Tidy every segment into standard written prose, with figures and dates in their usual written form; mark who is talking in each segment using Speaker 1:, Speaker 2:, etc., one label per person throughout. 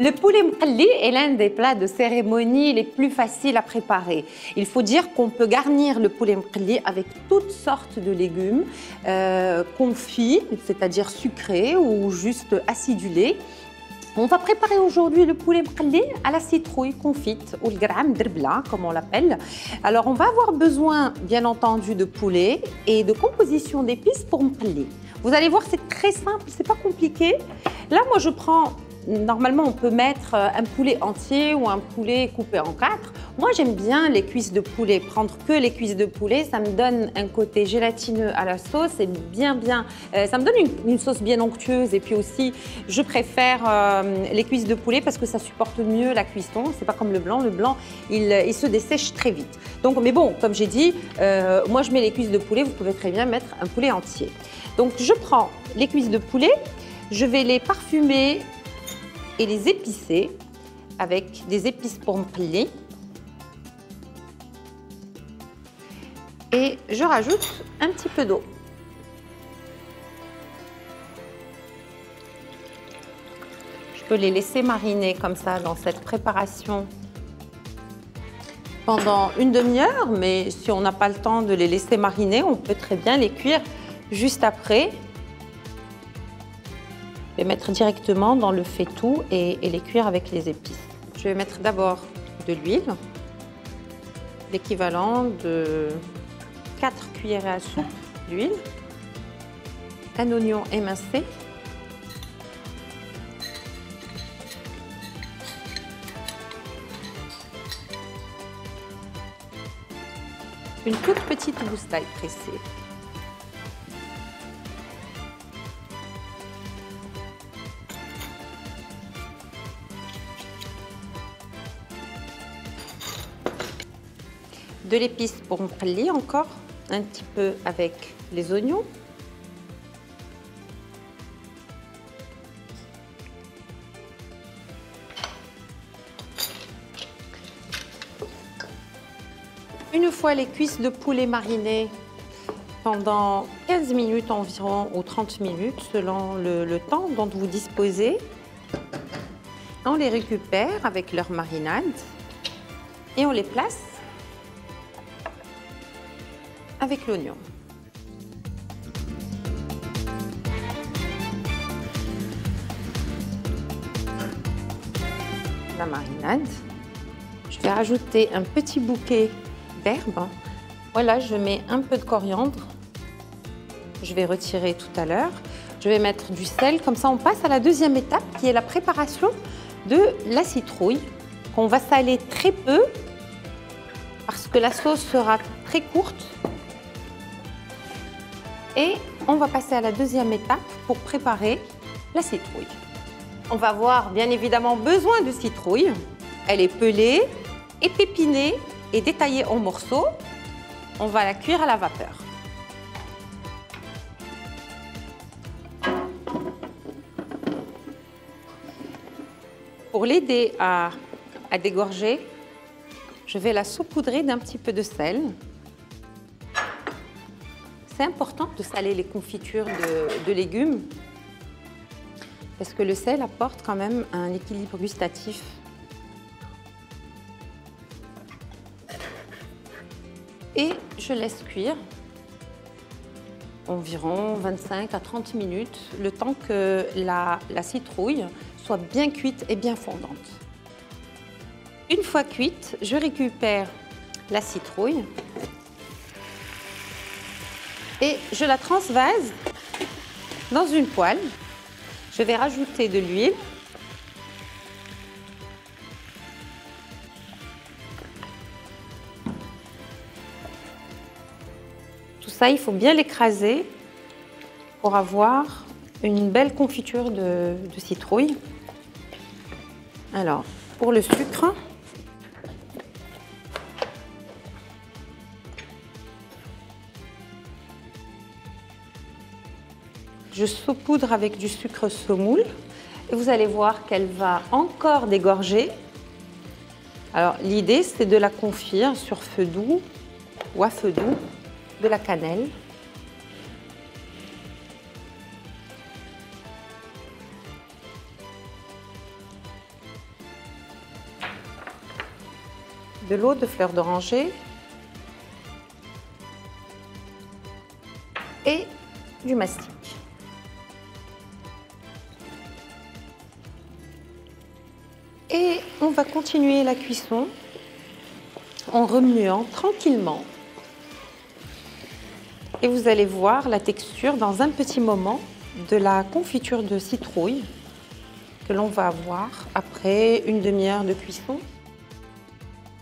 Speaker 1: Le poulet mqalli est l'un des plats de cérémonie les plus faciles à préparer. Il faut dire qu'on peut garnir le poulet mqalli avec toutes sortes de légumes confits, c'est-à-dire sucrés ou juste acidulés. On va préparer aujourd'hui le poulet mqalli à la citrouille confite ou le gram drbla comme on l'appelle. Alors on va avoir besoin bien entendu de poulet et de composition d'épices pour mqalli. Vous allez voir, c'est très simple, c'est pas compliqué. Là moi je prends, normalement on peut mettre un poulet entier ou un poulet coupé en 4. Moi j'aime bien les cuisses de poulet, prendre que les cuisses de poulet, ça me donne un côté gélatineux à la sauce et ça me donne une sauce bien onctueuse et puis aussi je préfère les cuisses de poulet parce que ça supporte mieux la cuisson, c'est pas comme le blanc il se dessèche très vite. Donc mais bon, comme j'ai dit, moi je mets les cuisses de poulet, vous pouvez très bien mettre un poulet entier. Donc je prends les cuisses de poulet, je vais les parfumer et les épicer avec des épices pour mqalli. Et je rajoute un petit peu d'eau. Je peux les laisser mariner comme ça dans cette préparation pendant une demi-heure, mais si on n'a pas le temps de les laisser mariner, on peut très bien les cuire juste après. Je vais mettre directement dans le faitout et les cuire avec les épices. Je vais mettre d'abord de l'huile, l'équivalent de 4 cuillerées à soupe d'huile, un oignon émincé, une toute petite gousse d'ail pressée. De l'épice pour mqalli encore, un petit peu avec les oignons. Une fois les cuisses de poulet marinées pendant 15 minutes environ ou 30 minutes selon le temps dont vous disposez, on les récupère avec leur marinade et on les place avec l'oignon. La marinade. Je vais rajouter un petit bouquet d'herbes. Voilà, je mets un peu de coriandre. Je vais retirer tout à l'heure. Je vais mettre du sel. Comme ça, on passe à la deuxième étape qui est la préparation de la citrouille qu'on va saler très peu parce que la sauce sera très courte. Et on va passer à la deuxième étape pour préparer la citrouille. On va avoir bien évidemment besoin de citrouille. Elle est pelée, épépinée et détaillée en morceaux. On va la cuire à la vapeur. Pour l'aider à dégorger, je vais la saupoudrer d'un petit peu de sel. C'est important de saler les confitures de légumes parce que le sel apporte quand même un équilibre gustatif. Et je laisse cuire environ 25 à 30 minutes, le temps que la citrouille soit bien cuite et bien fondante. Une fois cuite, je récupère la citrouille et je la transvase dans une poêle. Je vais rajouter de l'huile. Tout ça, il faut bien l'écraser pour avoir une belle confiture de citrouille. Alors, pour le sucre, je saupoudre avec du sucre semoule et vous allez voir qu'elle va encore dégorger. Alors l'idée c'est de la confire sur feu doux ou à feu doux, de la cannelle. de l'eau de fleur d'oranger et du mastic. Et on va continuer la cuisson en remuant tranquillement. Et vous allez voir la texture dans un petit moment de la confiture de citrouille que l'on va avoir après une demi-heure de cuisson.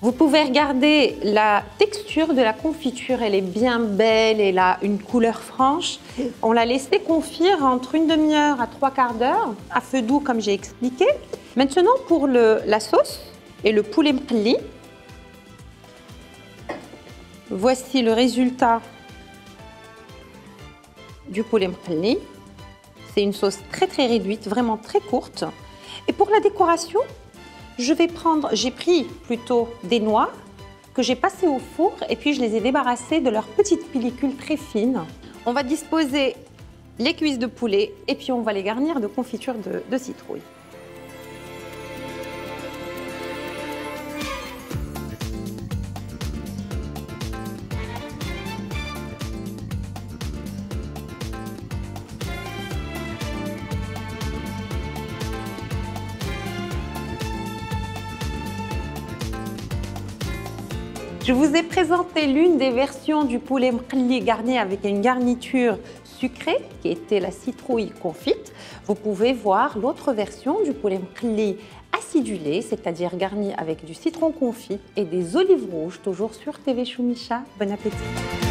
Speaker 1: Vous pouvez regarder la texture de la confiture, elle est bien belle, elle a une couleur franche. On l'a laissé confire entre une demi-heure à 3/4 d'heure, à feu doux comme j'ai expliqué. Maintenant pour la sauce et le poulet mqelli. Voici le résultat du poulet mqelli. C'est une sauce très réduite, vraiment très courte. Et pour la décoration, j'ai pris plutôt des noix que j'ai passées au four et puis je les ai débarrassées de leur petite pellicule très fine. On va disposer les cuisses de poulet et puis on va les garnir de confiture de citrouille. Je vous ai présenté l'une des versions du poulet mqelli garni avec une garniture sucrée qui était la citrouille confite. Vous pouvez voir l'autre version du poulet mqelli acidulé, c'est-à-dire garni avec du citron confit et des olives rouges, toujours sur TV Choumicha. Bon appétit!